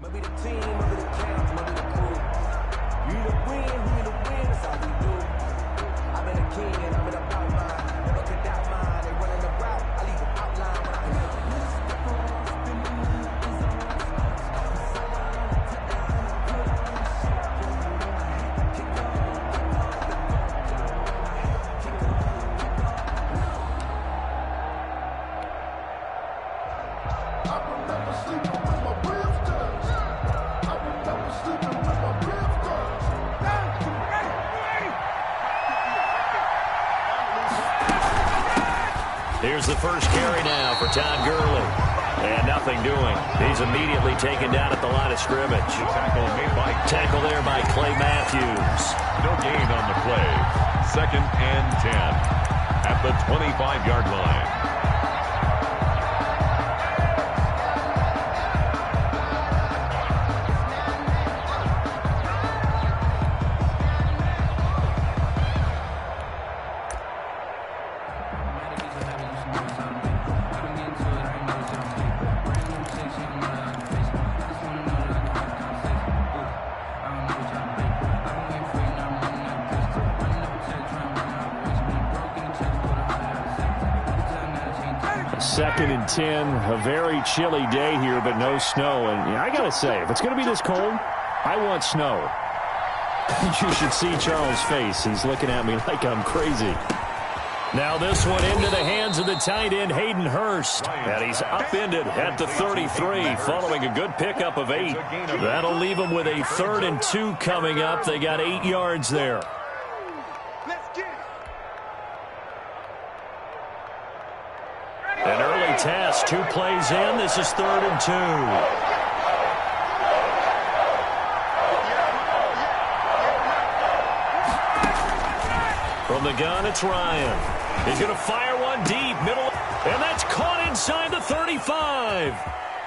Maybe the team, maybe the camp, maybe the crew. You the win, we the win, that's all we do. I'm in a king and I'm in a about mine. Never could doubt mine, they running the route. I leave an outline when I hear the Here's the first carry now for Todd Gurley. And nothing doing. He's immediately taken down at the line of scrimmage. Tackle there by Clay Matthews. No gain on the play. 2nd and 10 at the 25-yard line. Second and 10, a very chilly day here, but no snow. And I got to say, if it's going to be this cold, I want snow. You should see Charles' face. He's looking at me like I'm crazy. Now this one into the hands of the tight end, Hayden Hurst. And he's upended at the 33 following a good pickup of 8. That'll leave him with a 3rd and 2 coming up. They got 8 yards there. An early test, 2 plays in. This is 3rd and 2. From the gun, it's Ryan. He's going to fire one deep, middle, and that's caught inside the 35.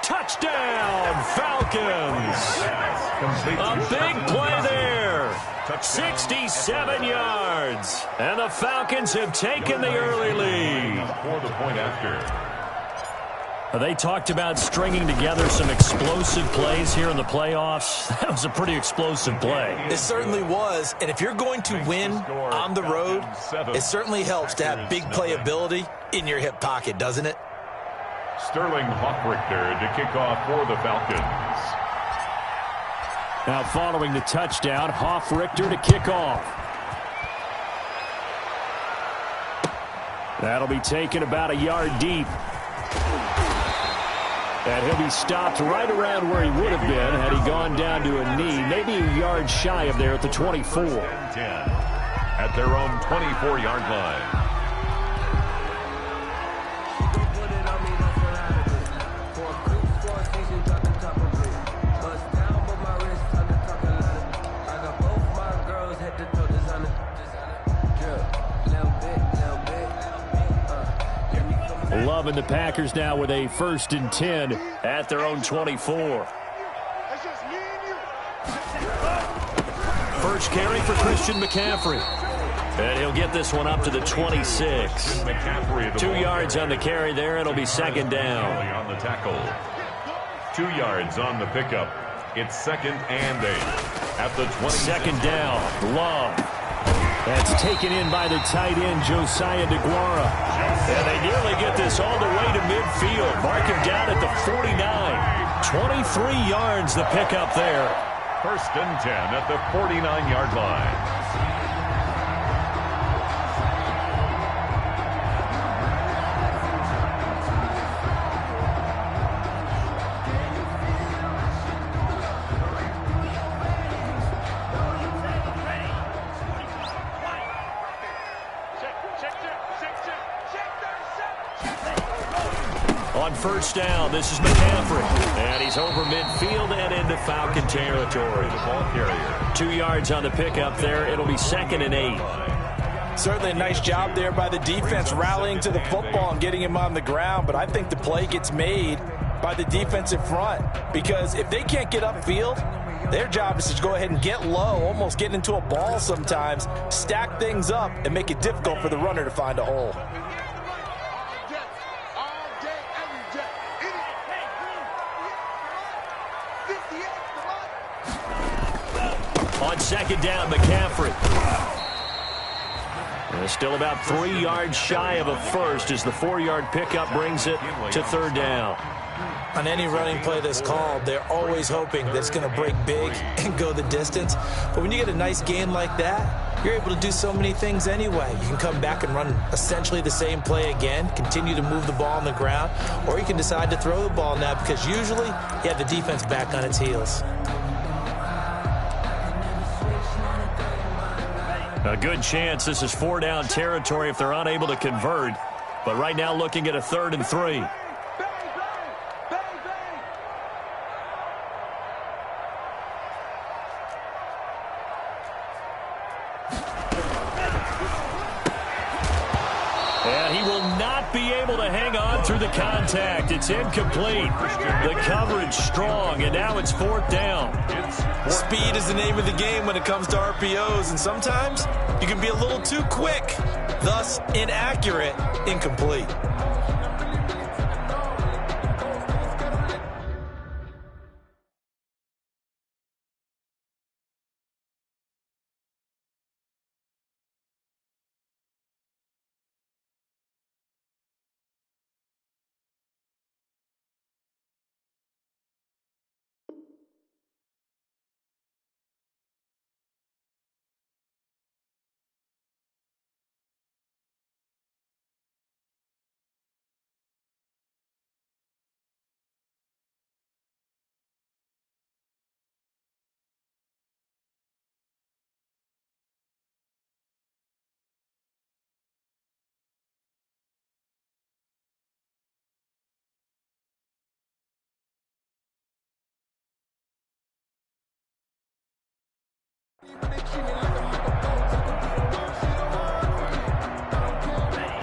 Touchdown, Falcons. A big play there. 67 yards. And the Falcons have taken the early lead. For the point after. They talked about stringing together some explosive plays here in the playoffs. That was a pretty explosive play. It certainly was. And if you're going to win on the road, it certainly helps to have big playability in your hip pocket, doesn't it? Sterling Hoffrichter to kick off for the Falcons. Now following the touchdown, Hoffrichter to kick off. That'll be taken about a yard deep. And he'll be stopped right around where he would have been had he gone down to a knee, maybe a yard shy of there at the 24. 10 at their own 24-yard line. Loving the Packers now with a 1st and 10 at their own 24. First carry for Christian McCaffrey. And he'll get this one up to the 26. 2 yards on the carry there. It'll be 2nd down. On the tackle. 2 yards on the pickup. It's 2nd and 8 at the 26. 2nd down. Love. That's taken in by the tight end, Josiah DeGuara. And they nearly get this all the way to midfield. Mark him down at the 49. 23 yards the pickup there. 1st and 10 at the 49-yard line. On 1st down, this is McCaffrey. And he's over midfield and into Falcon territory. The ball carrier. 2 yards on the pickup there. It'll be 2nd and 8. Certainly a nice job there by the defense rallying to the football and getting him on the ground. But I think the play gets made by the defensive front. Because if they can't get upfield, their job is to go ahead and get low, almost get into a ball sometimes, stack things up, and make it difficult for the runner to find a hole. All day, every day. on second down, McCaffrey. And still about 3 yards shy of a first as the 4-yard pickup brings it to third down. On any running play that's called, they're always hoping that it's going to break big and go the distance. But when you get a nice game like that, you're able to do so many things anyway. You can come back and run essentially the same play again, continue to move the ball on the ground, or you can decide to throw the ball now because usually you have the defense back on its heels. A good chance this is 4-down territory if they're unable to convert. But right now looking at a 3rd and 3. And he will not be able to hang on through the contact. It's incomplete. The coverage strong, and now it's 4th down. Speed is the name of the game when it comes to RPOs, and sometimes you can be a little too quick, thus inaccurate, incomplete.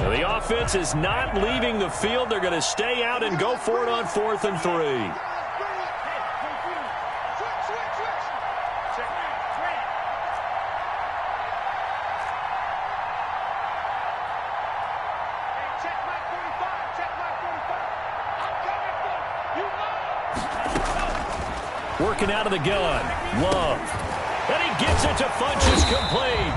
The offense is not leaving the field. They're going to stay out and go for it on 4th and 3. Working out of the gun. Love. And he gets it to Funchess complete.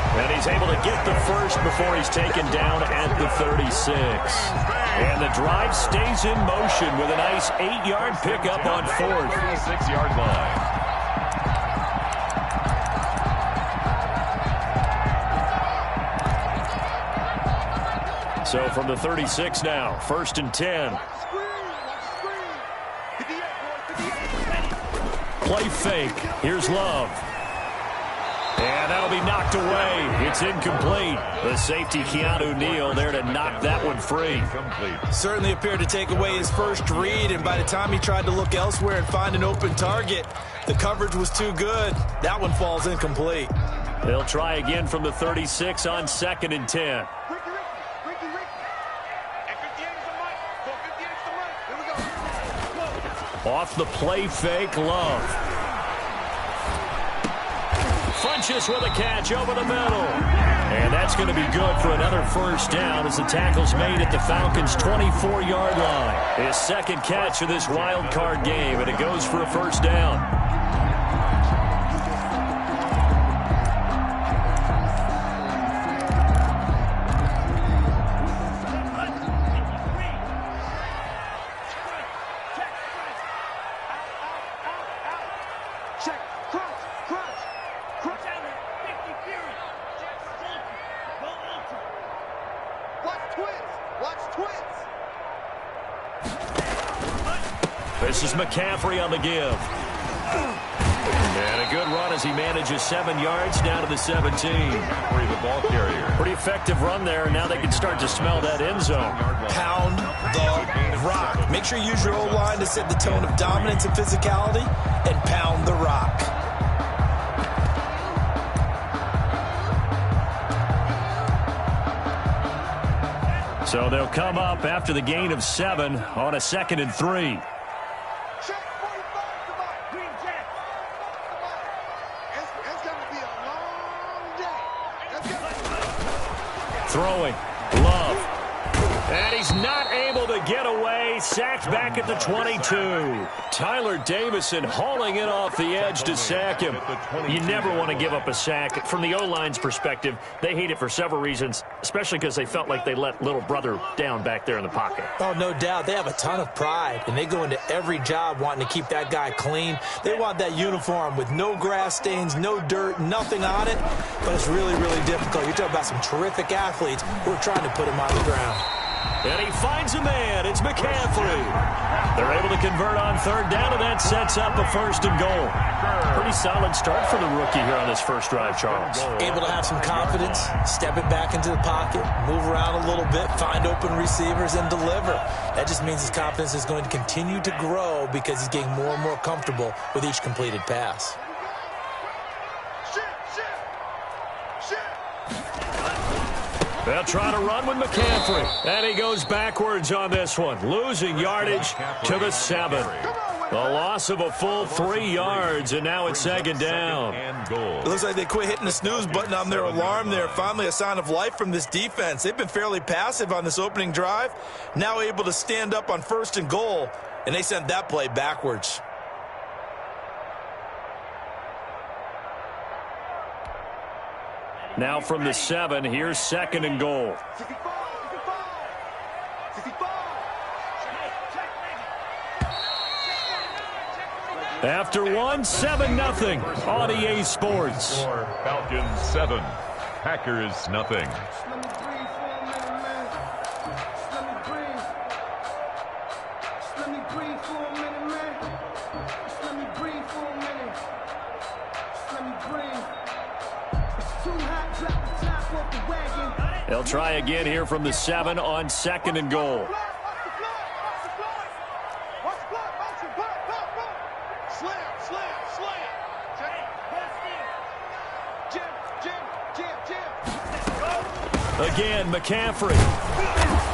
And he's able to get the first before he's taken down at the 36. And the drive stays in motion with a nice 8-yard pickup on 4th. 6-yard line. So from the 36 now, 1st and 10. Play fake. Here's Love. And that'll be knocked away. It's incomplete. The safety, Keanu Neal, there to knock that one free. Certainly appeared to take away his first read, and by the time he tried to look elsewhere and find an open target, the coverage was too good. That one falls incomplete. They'll try again from the 36 on 2nd and 10. Off the play fake, Love. Funchess with a catch over the middle. And that's going to be good for another first down as the tackle's made at the Falcons' 24-yard line. His second catch of this wild card game, and it goes for a first down. This is McCaffrey on the give. And a good run as he manages 7 yards down to the 17. McCaffrey, the ball carrier. Pretty effective run there, and now they can start to smell that end zone. Pound the rock. Make sure you use your O-line to set the tone of dominance and physicality, and pound the rock. So they'll come up after the gain of 7 on a 2nd and 3. Throwing. Love. And he's not able to to get away. Sacked back at the 22. Tyler Davison hauling it off the edge to sack him. You never want to give up a sack. From the O-line's perspective, they hate it for several reasons, especially because they felt like they let little brother down back there in the pocket. Oh, no doubt. They have a ton of pride, and they go into every job wanting to keep that guy clean. They want that uniform with no grass stains, no dirt, nothing on it, but it's really, really difficult. You're talking about some terrific athletes who are trying to put him on the ground. And he finds a man. It's McCaffrey. They're able to convert on third down, and that sets up a first and goal. Pretty solid start for the rookie here on this first drive, Charles. Able to have some confidence, step it back into the pocket, move around a little bit, find open receivers, and deliver. That just means his confidence is going to continue to grow because he's getting more and more comfortable with each completed pass. They'll try to run with McCaffrey. And he goes backwards on this one, losing yardage to the 7. The loss of a full 3 yards, and now it's second down. It looks like they quit hitting the snooze button on their alarm there. Finally a sign of life from this defense. They've been fairly passive on this opening drive. Now able to stand up on first and goal, and they sent that play backwards. Now from the 7, here's second and goal. After 1, 7-0 on EA Sports. Falcons 7, Packers nothing. They'll try again here from the 7 on second and goal. Again, McCaffrey.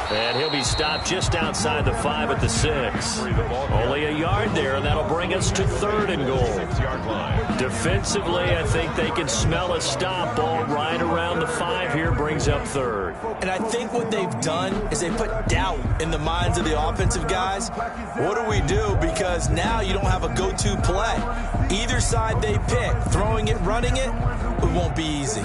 And he'll be stopped just outside the 5 at the 6. Only a yard there, and that'll bring us to third and goal. Defensively, I think they can smell a stop ball right around the 5 here, brings up third. And I think what they've done is they put doubt in the minds of the offensive guys. What do we do? Because now you don't have a go-to play. Either side they pick, throwing it, running it, it won't be easy.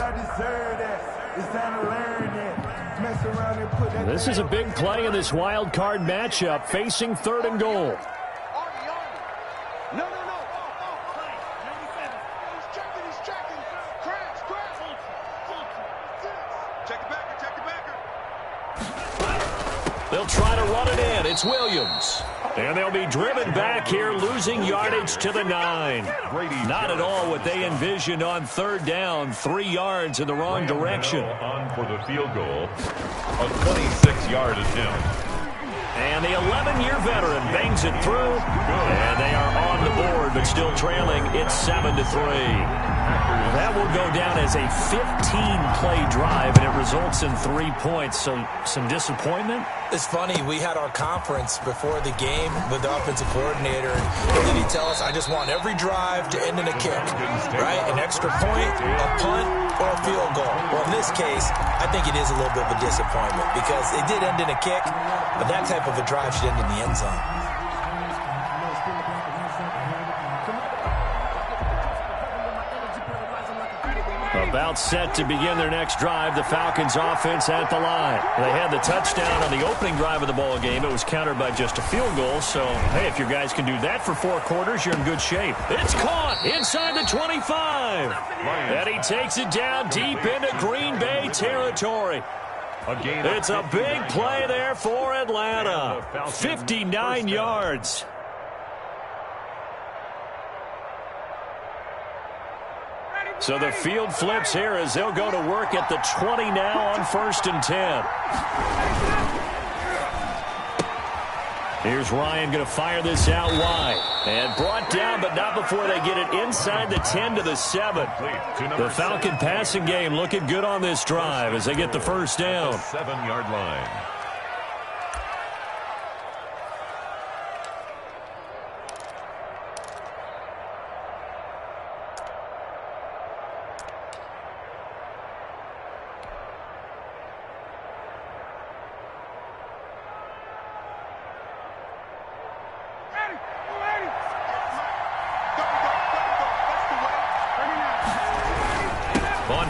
This is a big play in this wild card matchup, facing third and goal. They'll try to run it in. It's Williams. And they'll be driven back here, losing yardage to the 9. Not at all what they envisioned on third down. 3 yards in the wrong direction. On for the field goal. A 26-yard attempt. And the 11-year veteran bangs it through. And they are on the board, but still trailing. It's 7-3. That will go down as a 15-play drive, and it results in 3 points. So some disappointment. It's funny, we had our conference before the game with the offensive coordinator, and what did he tell us? I just want every drive to end in a kick, right? An extra point, a punt, or a field goal. Well, in this case, I think it is a little bit of a disappointment because it did end in a kick, but that type of a drive should end in the end zone. About set to begin their next drive, the Falcons offense at the line. They had the touchdown on the opening drive of the ball game. It was countered by just a field goal. So, hey, if your guys can do that for 4 quarters, you're in good shape. It's caught inside the 25. And he takes it down deep into Green Bay territory. It's a big play there for Atlanta. 59 yards. So the field flips here as they'll go to work at the 20 now on first and 10. Here's Ryan going to fire this out wide. And brought down, but not before they get it inside the 10 to the 7. The Falcon passing game looking good on this drive as they get the first down. 7-yard line.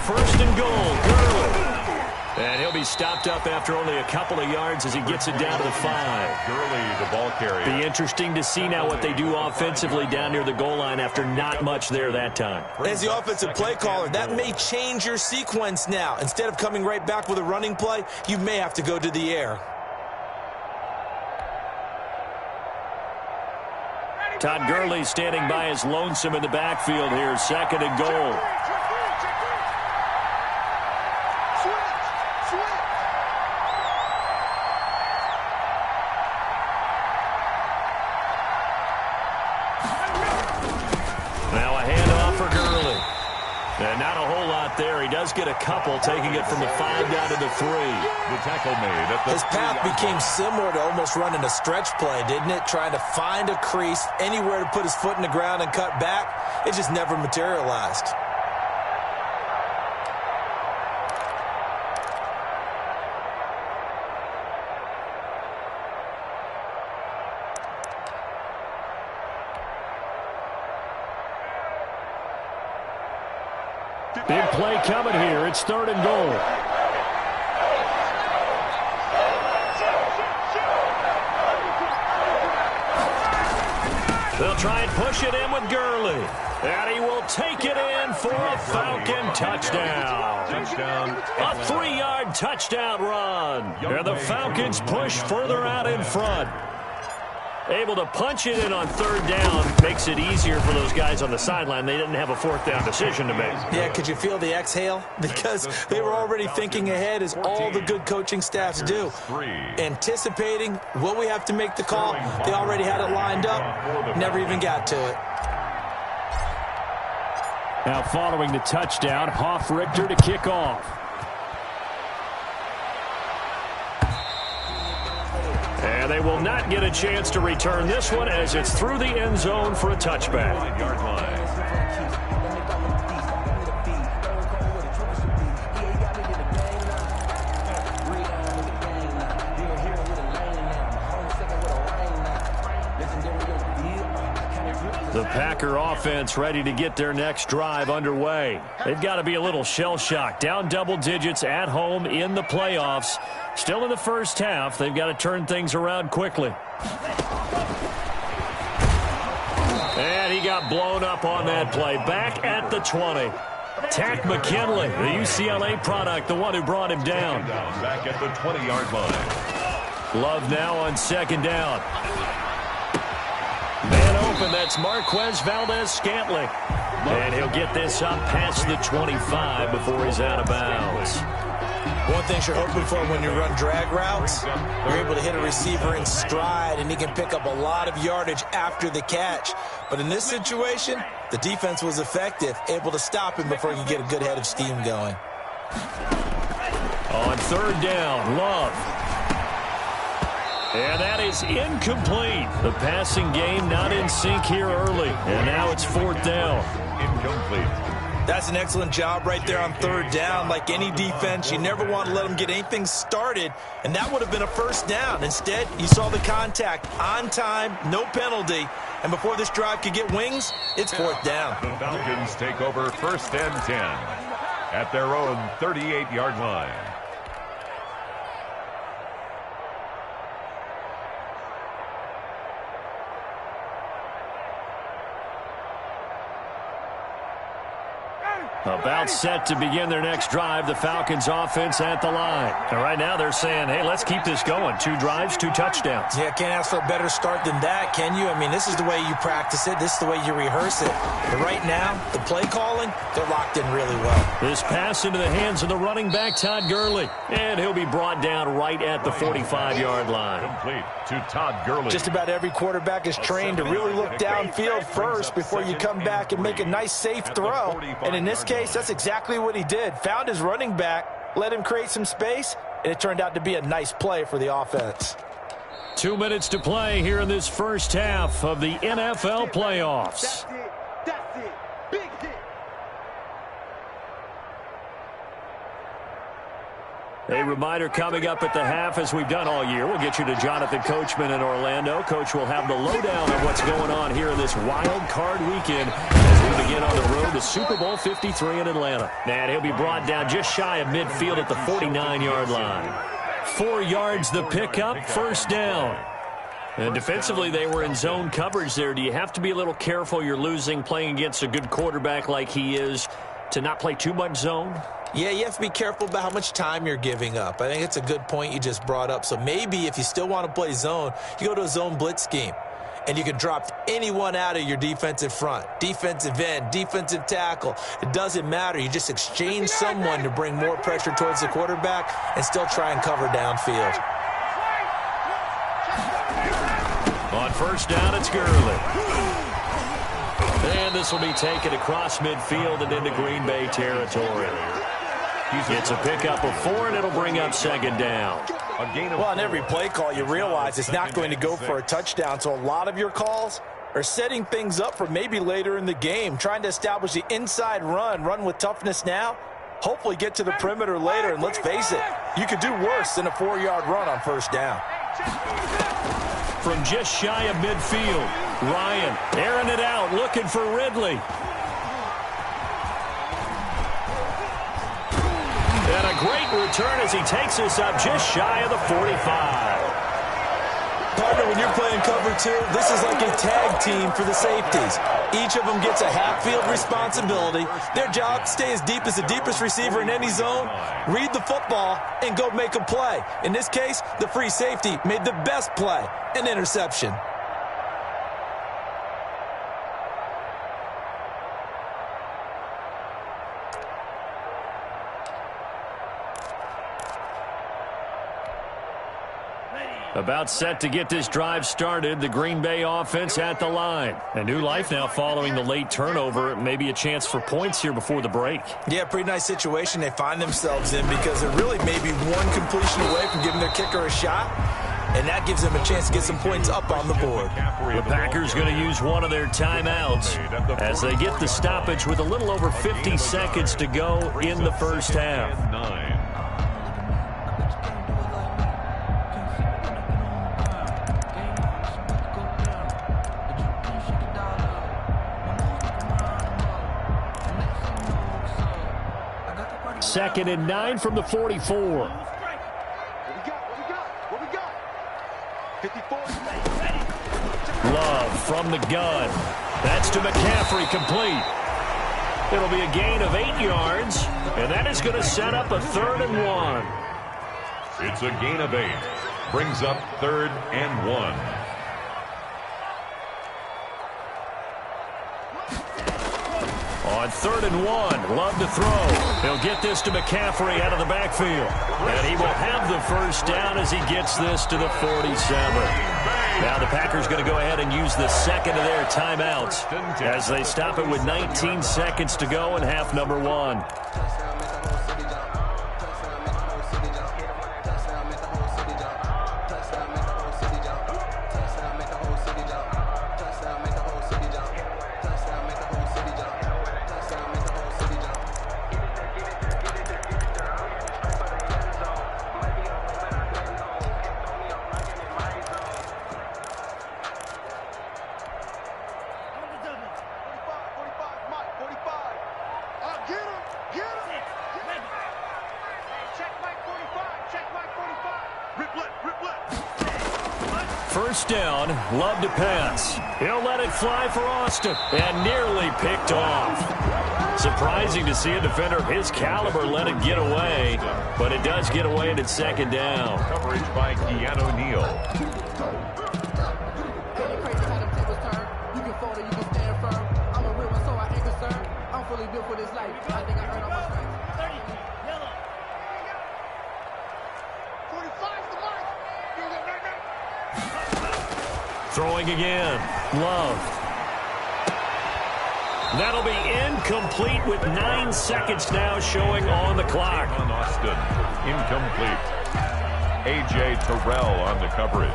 first and goal. Gurley. And he'll be stopped up after only a couple of yards as he gets it down to the 5. Gurley, the ball carrier. Be interesting to see now what they do offensively down near the goal line after not much there that time. As the offensive play caller, that may change your sequence now. Instead of coming right back with a running play, you may have to go to the air. Todd Gurley standing by his lonesome in the backfield here. Second and goal. Now a handoff for Gurley. And not a whole lot there. He does get a couple, taking it from the 5 down to the 3. The tackle made at the His path 3-yard became line. similar to almost running a stretch play, didn't it? Trying to find a crease, anywhere to put his foot in the ground and cut back. It just never materialized. Big play coming here. It's third and goal. They'll try and push it in with Gurley. And he will take it in for a Falcon touchdown. Touchdown. A 3-yard touchdown run. And the Falcons push further out in front. Able to punch it in on third down makes it easier for those guys on the sideline. They didn't have a fourth down decision to make. Yeah, could you feel the exhale? Because they were already thinking ahead, as all the good coaching staffs do. Anticipating, will we have to make the call? They already had it lined up, never even got to it. Now following the touchdown, Hoff-Richter to kick off. And they will not get a chance to return this one as it's through the end zone for a touchback. 5-yard line. The Packer offense ready to get their next drive underway. They've got to be a little shell-shocked. Down double digits at home in the playoffs. Still in the first half. They've got to turn things around quickly. And he got blown up on that play. Back at the 20. Tack McKinley, the UCLA product, the one who brought him down. Back at the 20-yard line. Love now on second down. Man open, that's Marquez Valdez-Scantling. And he'll get this up past the 25 before he's out of bounds. One thing you're hoping for when you run drag routes, you're able to hit a receiver in stride, and he can pick up a lot of yardage after the catch. But in this situation, the defense was effective, able to stop him before he could get a good head of steam going. On third down, Love. And that is incomplete. The passing game not in sync here early. And now it's fourth down. Incomplete. That's an excellent job right there on third down. Like any defense, you never want to let them get anything started, and that would have been a first down. Instead, you saw the contact on time, no penalty, and before this drive could get wings, it's fourth down. The Falcons take over first and 10 at their own 38-yard line. About set to begin their next drive, the Falcons offense at the line. And right now they're saying, hey, let's keep this going. 2 drives, 2 touchdowns. Yeah, can't ask for a better start than that, can you? I mean, this is the way you practice it. This is the way you rehearse it. But right now, the play calling, they're locked in really well. This pass into the hands of the running back, Todd Gurley. And he'll be brought down right at the 45-yard line. Complete to Todd Gurley. Just about every quarterback is trained to really look downfield first before you come back and make a nice, safe throw. And in this case, that's exactly what he did. Found his running back, let him create some space, and it turned out to be a nice play for the offense. 2 minutes to play here in this first half of the NFL playoffs. That's it. Big hit. A reminder coming up at the half, as we've done all year. We'll get you to Jonathan Coachman in Orlando. Coach will have the lowdown on what's going on here in this wild card weekend as we begin on the road to Super Bowl 53 in Atlanta. And he'll be brought down just shy of midfield at the 49-yard line. 4 yards the pickup, first down. And defensively, they were in zone coverage there. Do you have to be a little careful? You're losing, playing against a good quarterback like he is, to not play too much zone? Yeah, you have to be careful about how much time you're giving up. I think it's a good point you just brought up. So maybe if you still want to play zone, you go to a zone blitz scheme. And you can drop anyone out of your defensive front, defensive end, defensive tackle. It doesn't matter. You just exchange someone to bring more pressure towards the quarterback and still try and cover downfield. On first down, it's Gurley. And this will be taken across midfield and into Green Bay territory. It's a pickup of 4, and it'll bring up second down. Well, on every play call, you realize it's not going to go for a touchdown, so a lot of your calls are setting things up for maybe later in the game, trying to establish the inside run with toughness now, hopefully get to the perimeter later, and let's face it, you could do worse than a 4-yard run on first down. From just shy of midfield, Ryan airing it out, looking for Ridley. And a great return as he takes us up just shy of the 45. Partner, when you're playing cover 2, this is like a tag team for the safeties. Each of them gets a half-field responsibility. Their job, stay as deep as the deepest receiver in any zone, read the football, and go make a play. In this case, the free safety made the best play, an interception. About set to get this drive started. The Green Bay offense at the line. A new life now following the late turnover. Maybe a chance for points here before the break. Yeah, pretty nice situation they find themselves in because they're really maybe one completion away from giving their kicker a shot. And that gives them a chance to get some points up on the board. The Packers going to use one of their timeouts as they get the stoppage with a little over 50 seconds to go in the first half. 9. Second and 9 from the 44. What we got? 54. Love from the gun. That's to McCaffrey, complete. It'll be a gain of 8 yards, and that is going to set up a 3rd and 1. It's a gain of 8. Brings up 3rd and 1. On 3rd and 1, Love to throw. He'll get this to McCaffrey out of the backfield. And he will have the first down as he gets this to the 47. Now the Packers going to go ahead and use the second of their timeouts as they stop it with 19 seconds to go in half number 1. First down, Love to pass. He'll let it fly for Austin, and nearly picked off. Surprising to see a defender of his caliber let it get away, but it does get away and it's second down. Coverage by Keanu Neal. Throwing again, Love. That'll be incomplete with 9 seconds now showing on the clock. On Austin, incomplete. A.J. Terrell on the coverage.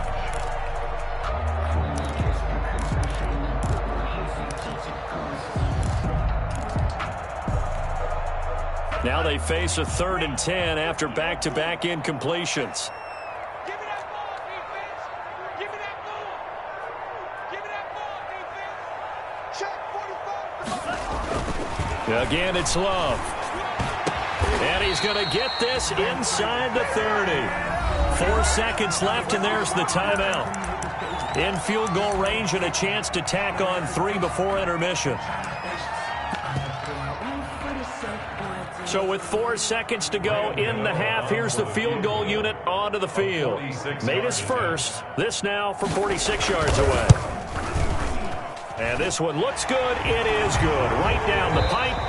Now they face a 3rd and 10 after back-to-back incompletions. Give me that ball, defense. Give me that ball. Give me that ball, defense. Check 45. Again, it's Love. And he's going to get this inside the 30. 4 seconds left, and there's the timeout. In field goal range and a chance to tack on 3 before intermission. So with 4 seconds to go in the half, here's the field goal unit onto the field. Made his first. This now from 46 yards away. And this one looks good. It is good. Right down the pipe.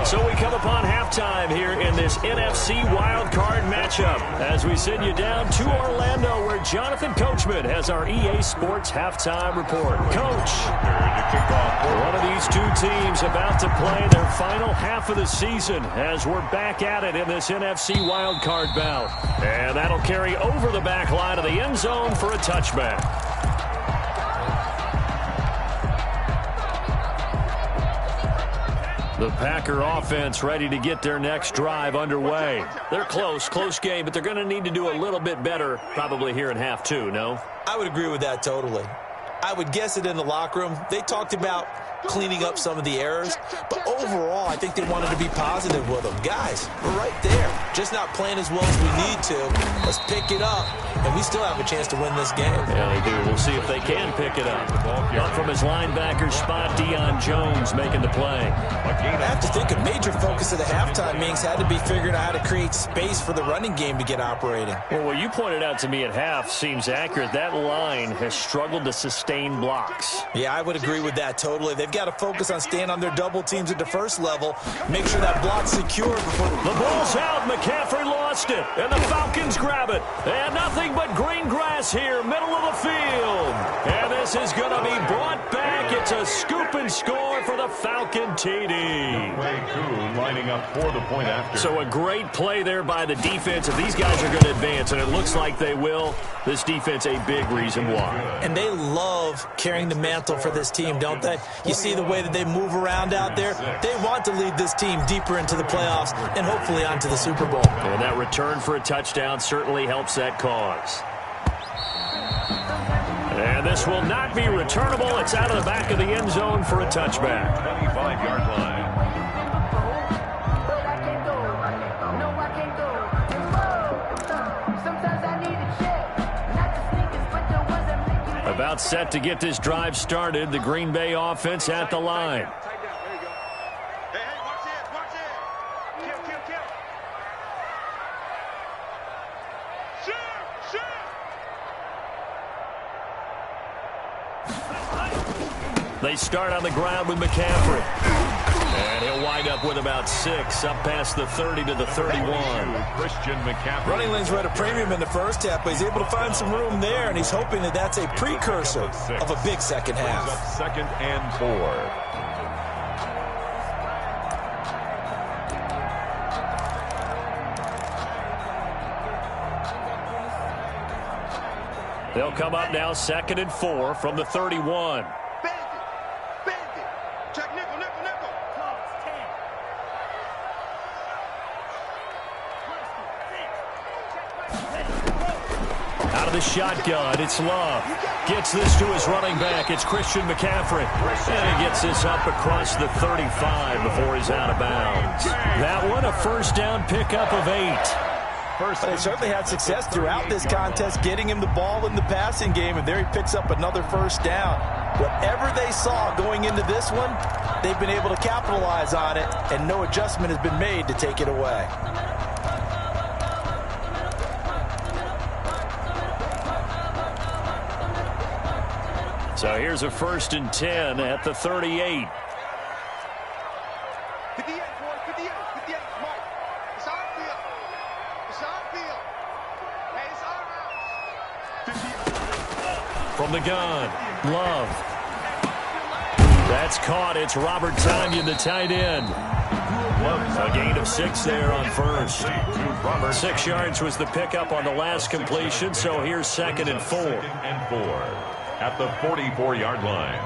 So we come upon halftime here in this NFC wildcard matchup as we send you down to Orlando where Jonathan Coachman has our EA Sports halftime report. Coach, one of these two teams about to play their final half of the season as we're back at it in this NFC wildcard bout. And that'll carry over the back line of the end zone for a touchback. The Packer offense ready to get their next drive underway. They're close game, but they're going to need to do a little bit better probably here in half 2, no? I would agree with that totally. I would guess it in the locker room. They talked about cleaning up some of the errors, but overall, I think they wanted to be positive with them. Guys, we're right there. Just not playing as well as we need to. Let's pick it up, and we still have a chance to win this game. Yeah, they do. We'll see if they can pick it up. Up from his linebacker spot, Deion Jones making the play. I have to think a major focus of the halftime meetings had to be figuring out how to create space for the running game to get operating. Well, what you pointed out to me at half seems accurate. That line has struggled to sustain blocks. Yeah, I would agree with that totally. They've got to focus on staying on their double teams at the first level. Make sure that block's secure before the ball's out. McCaffrey lost it, and the Falcons grab it. And nothing but green grass here, middle of the field. And this is going to be brought back. It's a scoop and score for the Falcon TD. Lining up for the point after. So a great play there by the defense. If these guys are going to advance, and it looks like they will, this defense a big reason why. And they love carrying the mantle for this team, don't they? You see the way that they move around out there? They want to lead this team deeper into the playoffs and hopefully onto the Super Bowl. And that return for a touchdown certainly helps that cause. And this will not be returnable. It's out of the back of the end zone for a touchback. 25-yard line. About set to get this drive started. The Green Bay offense at the line. They start on the ground with McCaffrey. And he'll wind up with about 6, up past the 30 to the 31. Christian McCaffrey. Running lanes were at a premium in the first half, but he's able to find some room there, and he's hoping that that's a precursor of a big second half. 2nd and 4. They'll come up now 2nd and 4 from the 31. Out of the shotgun, it's Love. Gets this to his running back. It's Christian McCaffrey. And he gets this up across the 35 before he's out of bounds. That one, a first down pickup of 8. They certainly had success throughout this contest, getting him the ball in the passing game, and there he picks up another first down. Whatever they saw going into this one, they've been able to capitalize on it, and no adjustment has been made to take it away. So here's a 1st and 10 at the 38. 58, boy, 58, Mike. It's our field. It's our field. Hey, it's our house. From the gun, Love. That's caught. It's Robert Tonyan, the tight end. A gain of 6 there on first. 6 yards was the pickup on the last completion, so here's 2nd and 4. 2nd and 4 at the 44-yard line.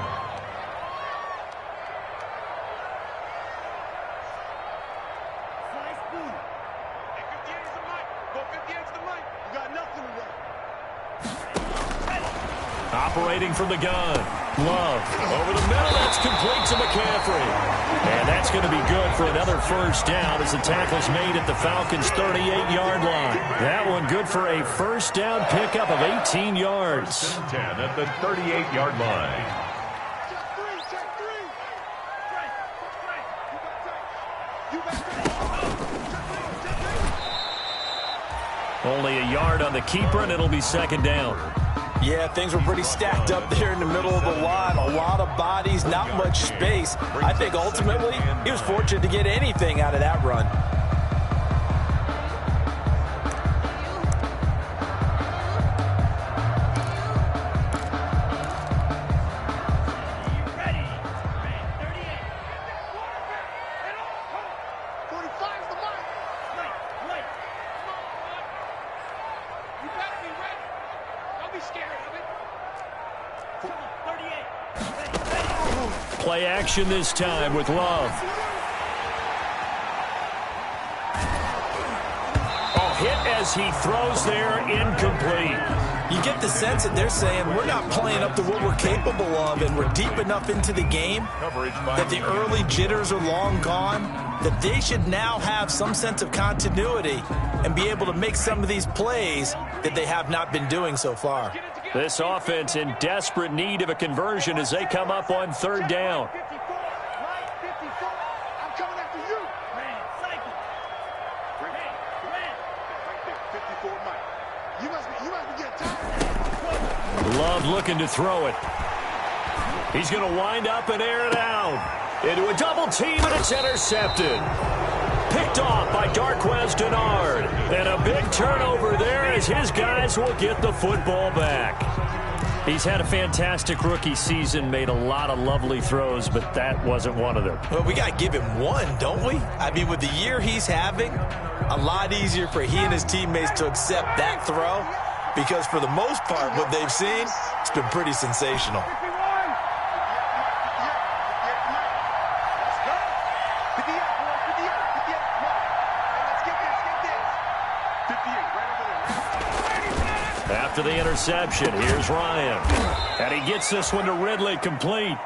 operating from the gun. Love over the middle. That's complete to McCaffrey. And that's going to be good for another first down as the tackle's made at the Falcons' 38-yard line. That one good for a first down pickup of 18 yards. 10 at the 38-yard line. Only a yard on the keeper, and it'll be second down. Yeah, things were pretty stacked up there in the middle of the line. A lot of bodies, not much space. I think ultimately he was fortunate to get anything out of that run. Play action this time with Love. Oh, hit as he throws there, incomplete. You get the sense that they're saying we're not playing up to what we're capable of, and we're deep enough into the game that the early jitters are long gone, that they should now have some sense of continuity and be able to make some of these plays that they have not been doing so far. This offense in desperate need of a conversion as they come up on third down. Love looking to throw it. He's going to wind up and air it out. Into a double team, and it's intercepted. Picked off by Darquez Denard. And a big turnover there as his guys will get the football back. He's had a fantastic rookie season, made a lot of lovely throws, but that wasn't one of them. Well, we got to give him one, don't we? I mean, with the year he's having, a lot easier for he and his teammates to accept that throw, because for the most part, what they've seen, it's been pretty sensational. After the interception, here's Ryan. And he gets this one to Ridley complete.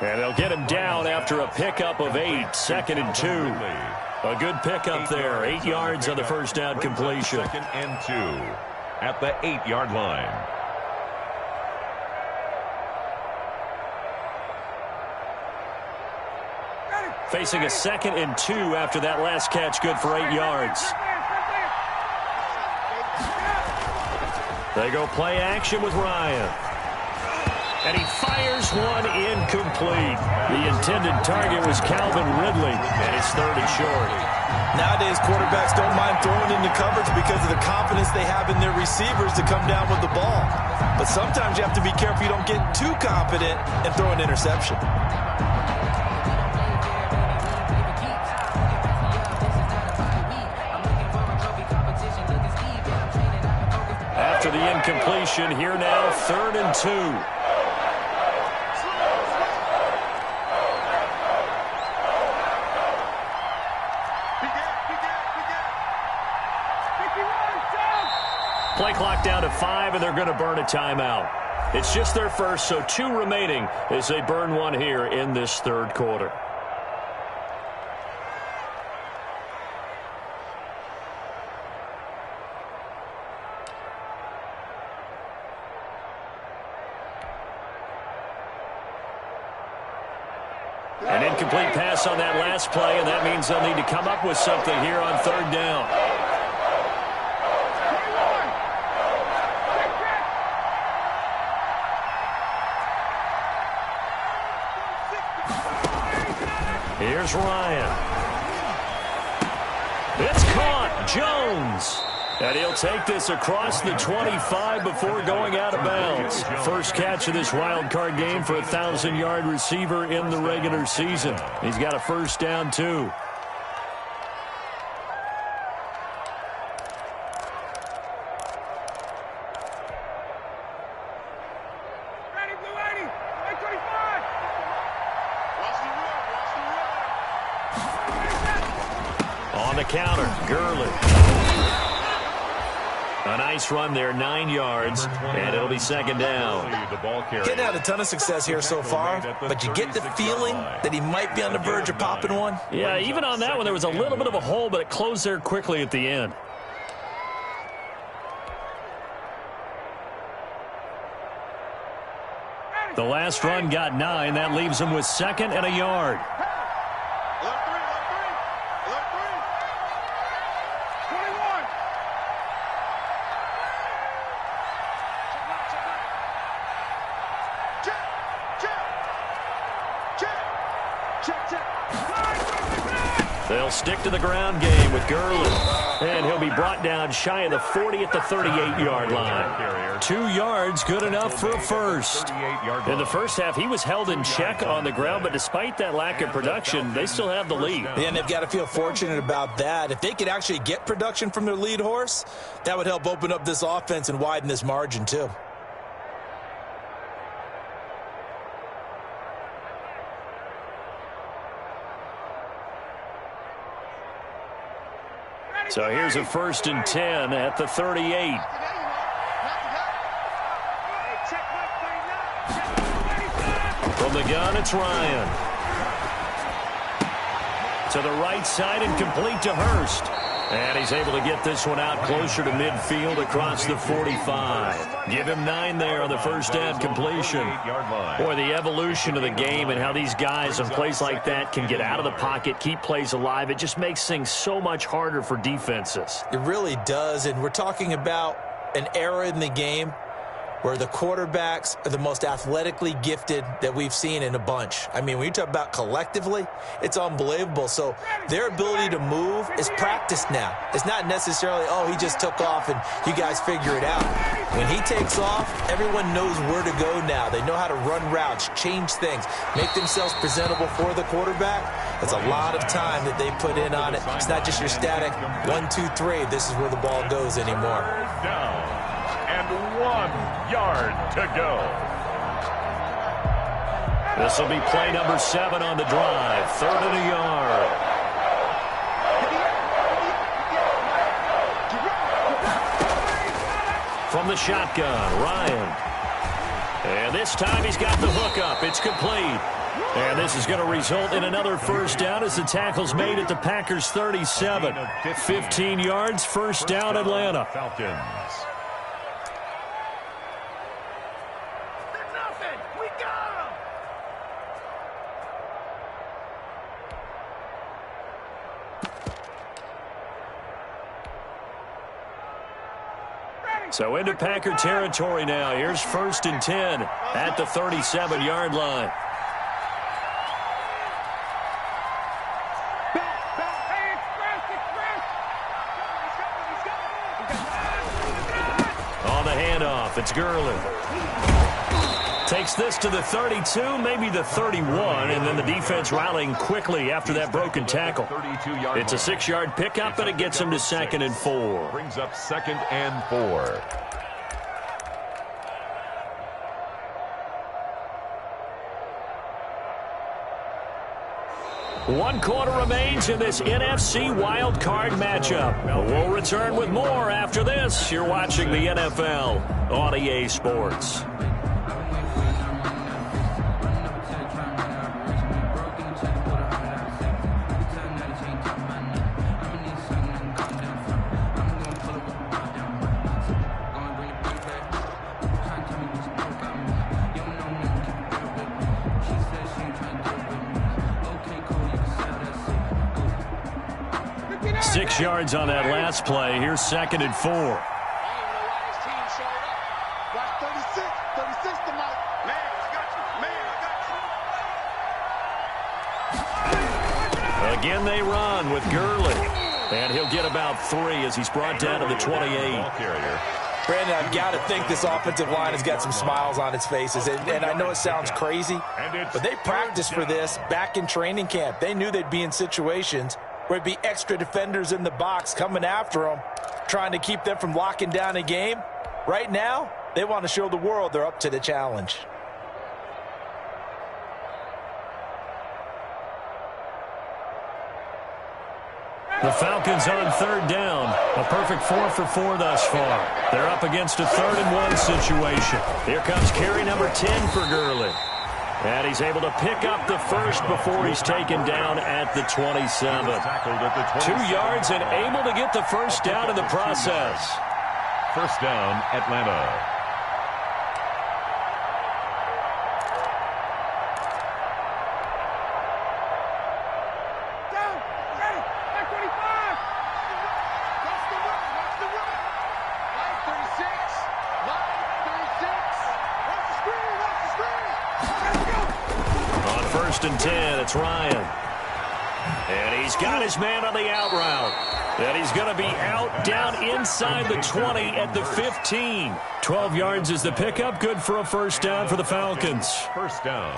And they'll get him down after a pickup of 8, 2nd and 2. A good pickup there, 8 yards on the first down completion. 2nd and 2 at the 8-yard line. Facing a 2nd and 2 after that last catch, good for 8 yards. They go play action with Ryan. And he fires one incomplete. The intended target was Calvin Ridley, and it's 3rd and short. Nowadays, quarterbacks don't mind throwing into coverage because of the confidence they have in their receivers to come down with the ball. But sometimes you have to be careful you don't get too confident and throw an interception. After the incompletion, here now, 3rd and 2. Play clock down to 5, and they're going to burn a timeout. It's just their first, so 2 remaining as they burn one here in this 3rd quarter. An incomplete pass on that last play, and that means they'll need to come up with something here on 3rd down. Here's Ryan. It's caught. Jones. And he'll take this across the 25 before going out of bounds. First catch of this wild card game for a 1,000-yard receiver in the regular season. He's got a first down, too. On the counter, Gurley. A nice run there, 9 yards, and it'll be second down. Getting had a ton of success here so far, but you get the feeling that he might be on the verge of popping one. Yeah, even on that one, there was a little bit of a hole, but it closed there quickly at the end. The last run got 9. That leaves him with 2nd and a yard. They'll stick to the ground game with Gurley. And he'll be brought down shy of the 40 at the 38-yard line. 2 yards, good enough for a first. In the first half, he was held in check on the ground, but despite that lack of production, they still have the lead. Yeah, and they've got to feel fortunate about that. If they could actually get production from their lead horse, that would help open up this offense and widen this margin too. So here's a 1st and 10 at the 38. From the gun, it's Ryan. To the right side and complete to Hurst. And he's able to get this one out closer to midfield across the 45. Give him 9 there on the first down completion. Boy, the evolution of the game and how these guys on plays like that can get out of the pocket, keep plays alive, it just makes things so much harder for defenses. It really does, and we're talking about an era in the game where the quarterbacks are the most athletically gifted that we've seen in a bunch. I mean, when you talk about collectively, it's unbelievable. So their ability to move is practiced now. It's not necessarily, oh, he just took off and you guys figure it out. When he takes off, everyone knows where to go now. They know how to run routes, change things, make themselves presentable for the quarterback. That's a lot of time that they put in on it. It's not just your static 1, 2, 3. This is where the ball goes anymore. Down. And 1 yard to go. This will be play number 7 on the drive. 3rd and a yard. From the shotgun, Ryan. And this time he's got the hook up. It's complete. And this is going to result in another first down as the tackle's made at the Packers' 37. 15 yards, first down, Atlanta. Falcons. So into Packer territory now. Here's 1st and 10 at the 37-yard line. On the handoff, it's Gurley. Takes this to the 32, maybe the 31, and then the defense rallying quickly after that broken tackle. It's a 6-yard pickup, and it gets him to 2nd and 4. Brings up 2nd and 4. One quarter remains in this NFC wild card matchup. We'll return with more after this. You're watching the NFL on EA Sports. Yards on that last play. Here's 2nd and 4. Again, they run with Gurley. And he'll get about 3 as he's brought down to the 28. Brandon, I've got to think this offensive line has got some smiles on its faces. And I know it sounds crazy, but they practiced for this back in training camp. They knew they'd be in situations where it'd be extra defenders in the box coming after them, trying to keep them from locking down a game. Right now, they want to show the world they're up to the challenge. The Falcons on third down. A perfect 4 for 4 thus far. They're up against a 3rd and 1 situation. Here comes carry number 10 for Gurley. And he's able to pick up the first before he's taken down at the 27. 2 yards and able to get the first down in the process. First down, Atlanta. And 10, it's Ryan. And he's got his man on the out route. And he's going to be out down inside the 20 at the 15. 12 yards is the pickup. Good for a first down for the Falcons. First down.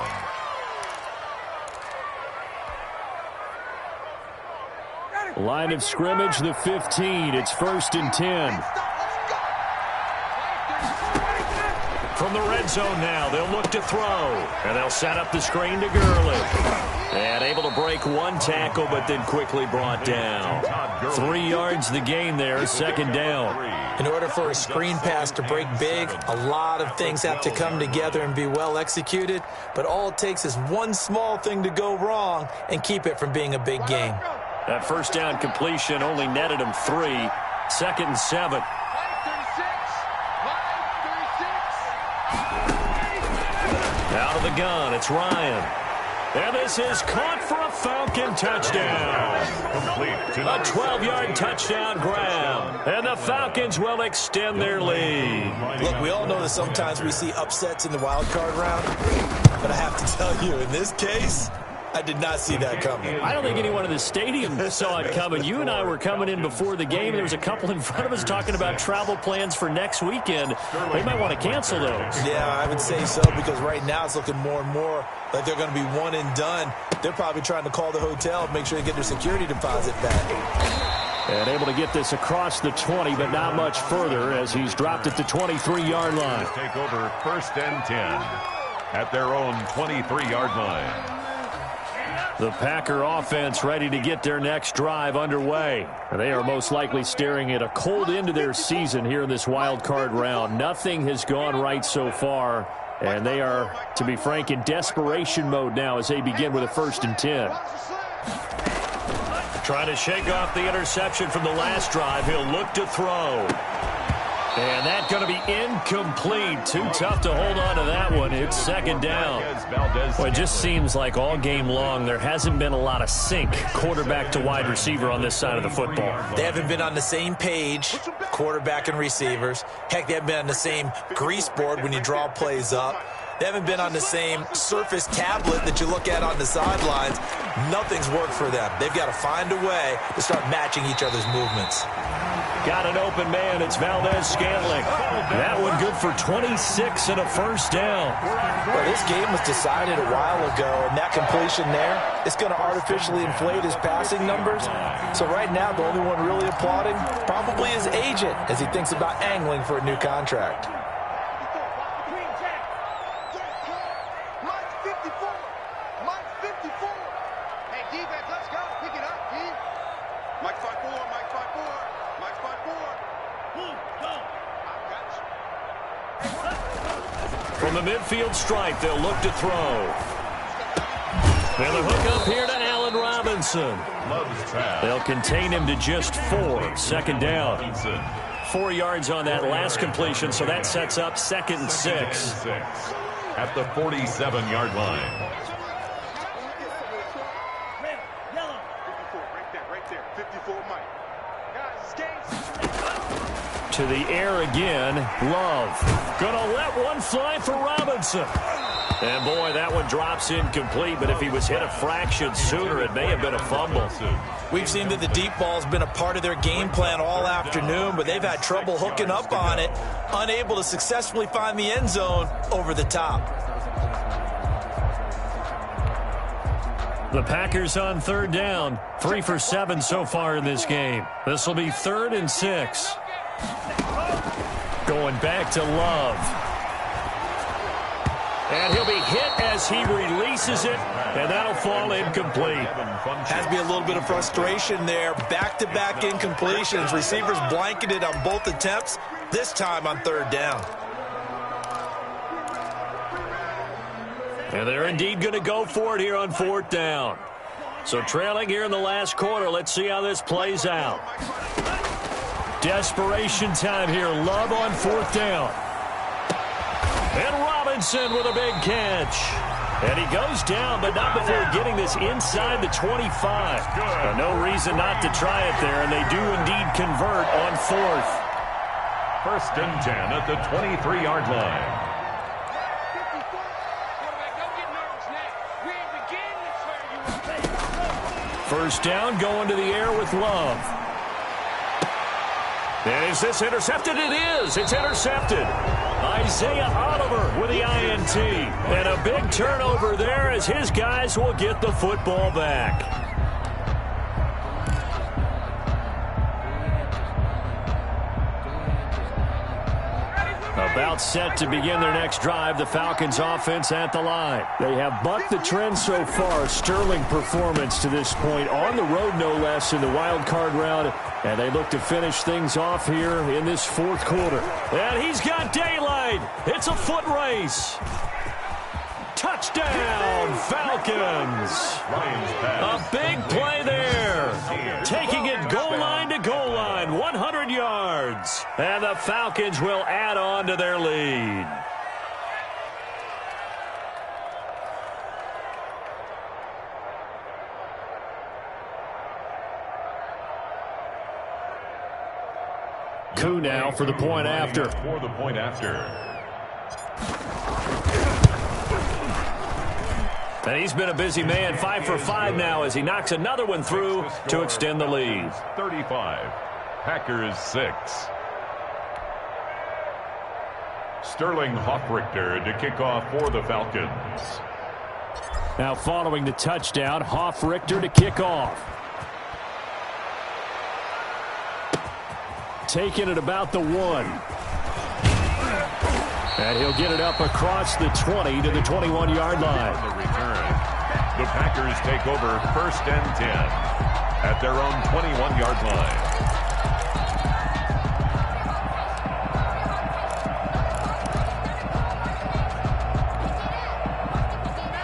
Line of scrimmage, the 15. It's 1st and 10. From the red zone now, they'll look to throw. And they'll set up the screen to Gurley. And able to break 1 tackle, but then quickly brought down. 3 yards the gain there, 2nd down. In order for a screen pass to break big, a lot of things have to come together and be well executed. But all it takes is one small thing to go wrong and keep it from being a big gain. That first down completion only netted him 3. 2nd and 7. Out of the gun, it's Ryan. And this is caught for a Falcon touchdown. A 12-yard touchdown grab. And the Falcons will extend their lead. Look, we all know that sometimes we see upsets in the wild card round. But I have to tell you, in this case, I did not see that coming. I don't think anyone in the stadium saw it coming. You and I were coming in before the game. There was a couple in front of us talking about travel plans for next weekend. They might want to cancel those. Yeah, I would say so, because right now it's looking more and more like they're going to be one and done. They're probably trying to call the hotel and make sure they get their security deposit back. And able to get this across the 20, but not much further as he's dropped at the 23-yard line. Take over 1st and 10 at their own 23-yard line. The Packer offense ready to get their next drive underway. They are most likely staring at a cold end to their season here in this wild card round. Nothing has gone right so far, and they are, to be frank, in desperation mode now as they begin with a 1st and 10. Trying to shake off the interception from the last drive. He'll look to throw. And that's going to be incomplete. Too tough to hold on to that one. It's 2nd down. Well, it just seems like all game long there hasn't been a lot of sync quarterback to wide receiver on this side of the football. They haven't been on the same page, quarterback and receivers. Heck, they haven't been on the same grease board when you draw plays up. They haven't been on the same surface tablet that you look at on the sidelines. Nothing's worked for them. They've got to find a way to start matching each other's movements. Got an open man. It's Valdez-Scantling. That one good for 26 and a first down. Well, this game was decided a while ago, and that completion there, it's going to artificially inflate his passing numbers. So right now, the only one really applauding probably his agent as he thinks about angling for a new contract. From the midfield stripe, they'll look to throw. And the hook up here to Allen Robinson. They'll contain him to just 4. 2nd down. 4 yards on that last completion, so that sets up 2nd and 6. At the 47-yard line. To the air again, Love. Gonna let one fly for Robinson. And boy, that one drops incomplete, but if he was hit a fraction sooner, it may have been a fumble. We've seen that the deep ball's been a part of their game plan all afternoon, but they've had trouble hooking up on it, unable to successfully find the end zone over the top. The Packers on 3rd down, 3 for 7 so far in this game. This will be 3rd and 6. Going back to Love. And he'll be hit as he releases it, and that'll fall incomplete. Has to be a little bit of frustration there. Back-to-back incompletions. Receivers blanketed on both attempts, this time on third down. And they're indeed going to go for it here on fourth down. So trailing here in the last quarter. Let's see how this plays out. Desperation time here. Love on fourth down. And Robinson with a big catch. And he goes down, but not before getting this inside the 25. No reason not to try it there, and they do indeed convert on fourth. 1st and 10 at the 23-yard line. First down, going to the air with Love. And is this intercepted? It is. It's intercepted. Isaiah Oliver with the INT. And a big turnover there as his guys will get the football back. About set to begin their next drive, the Falcons offense at the line. They have bucked the trend so far. Sterling performance to this point. On the road, no less, in the wild card round. And they look to finish things off here in this fourth quarter. And he's got daylight. It's a foot race. Touchdown, Falcons. A big play there. Taking it goal line to goal line, 100 yards. And the Falcons will add on to their lead. Coup now for the point after. For the point after. And he's been a busy man, 5 for 5 now as he knocks another one through to extend the lead. 35, Packers 6. Sterling Hoffrichter to kick off for the Falcons. Now following the touchdown, Hoffrichter to kick off. Taking it about the 1. And he'll get it up across the 20 to the 21-yard line. On the return, the Packers take over 1st and 10 at their own 21-yard line.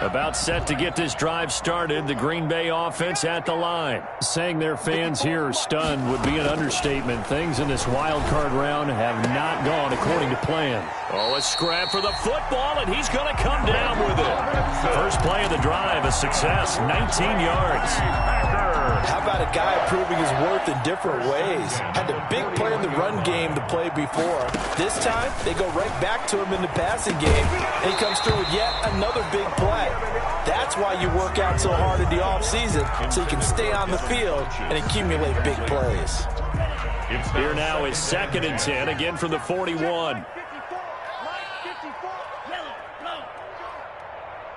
About set to get this drive started, the Green Bay offense at the line. Saying their fans here are stunned would be an understatement. Things in this wild card round have not gone according to plan. Oh, a scrap for the football, and he's going to come down with it. First play of the drive, a success, 19 yards. How about a guy proving his worth in different ways? Had a big play in the run game the play before. This time, they go right back to him in the passing game, and he comes through with yet another big play. That's why you work out so hard in the offseason, so you can stay on the field and accumulate big plays. Here now is 2nd and 10, again from the 41.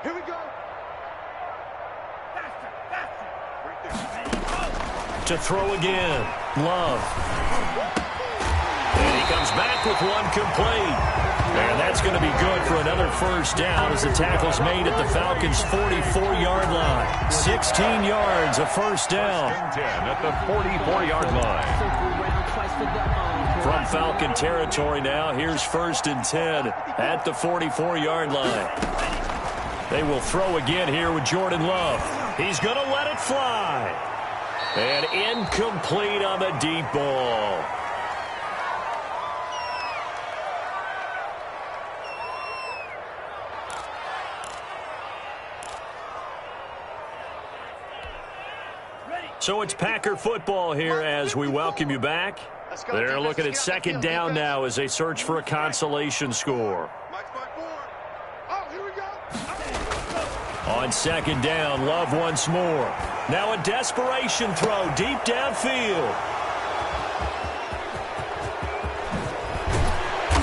Here we go. To throw again, Love. And he comes back with one complete. And that's going to be good for another first down as the tackle's made at the Falcons' 44-yard line. 16 yards, a first down. 10 at the 44-yard line. From Falcon territory now, here's 1st and 10 at the 44-yard line. They will throw again here with Jordan Love. He's going to let it fly. And incomplete on the deep ball. So it's Packer football here as we welcome you back. They're looking at 2nd down now as they search for a consolation score. On 2nd down, Love once more. Now a desperation throw deep downfield.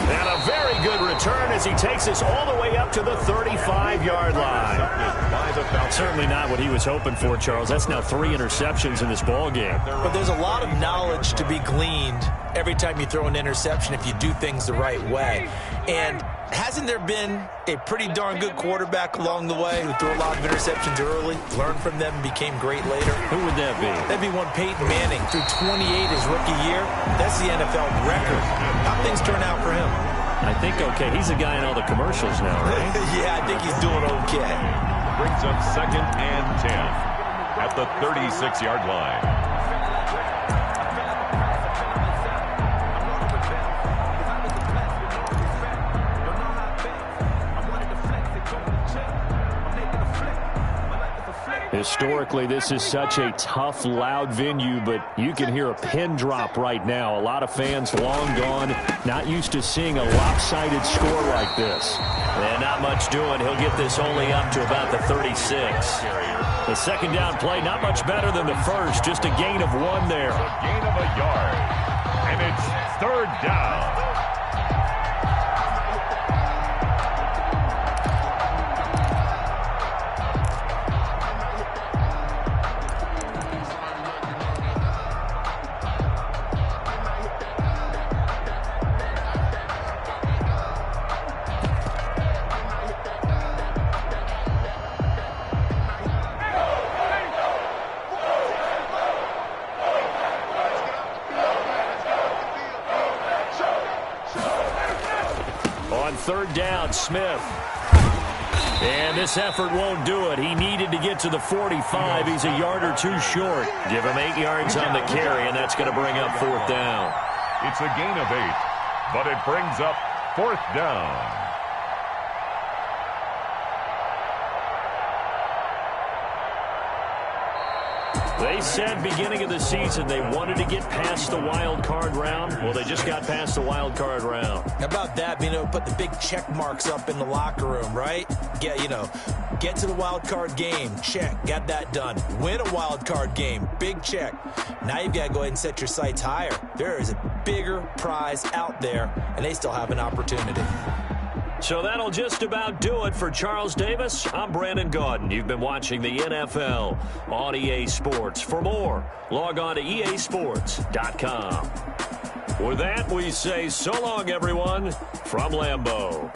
And a very good return as he takes us all the way up to the 35-yard line. Certainly not what he was hoping for, Charles. That's now 3 interceptions in this ball game. But there's a lot of knowledge to be gleaned every time you throw an interception if you do things the right way. And Hasn't there been a pretty darn good quarterback along the way who threw a lot of interceptions early, learned from them, and became great later? Who would that be? That'd be one Peyton Manning. Threw 28 his rookie year. That's the NFL record. How things turn out for him? I think okay. He's a guy in all the commercials now, right? Yeah, I think he's doing okay. Brings up 2nd and 10 at the 36-yard line. Historically, this is such a tough, loud venue, but you can hear a pin drop right now. A lot of fans long gone, not used to seeing a lopsided score like this. And not much doing. He'll get this only up to about the 36. The second down play, not much better than the first, just a gain of 1 there. A gain of a yard, and it's 3rd down. On 3rd down, Smith. And this effort won't do it. He needed to get to the 45. He's a yard or 2 short. Give him 8 yards on the carry, and that's going to bring up 4th down. It's a gain of 8, but it brings up 4th down. They said beginning of the season they wanted to get past the wild card round. Well, they just got past the wild card round. How about that, being able to put the big check marks up in the locker room, right? Get to the wild card game, check, got that done. Win a wild card game, big check. Now you've got to go ahead and set your sights higher. There is a bigger prize out there, and they still have an opportunity. So that'll just about do it for Charles Davis. I'm Brandon Gaudin. You've been watching the NFL on EA Sports. For more, log on to easports.com. With that, we say so long, everyone, from Lambeau.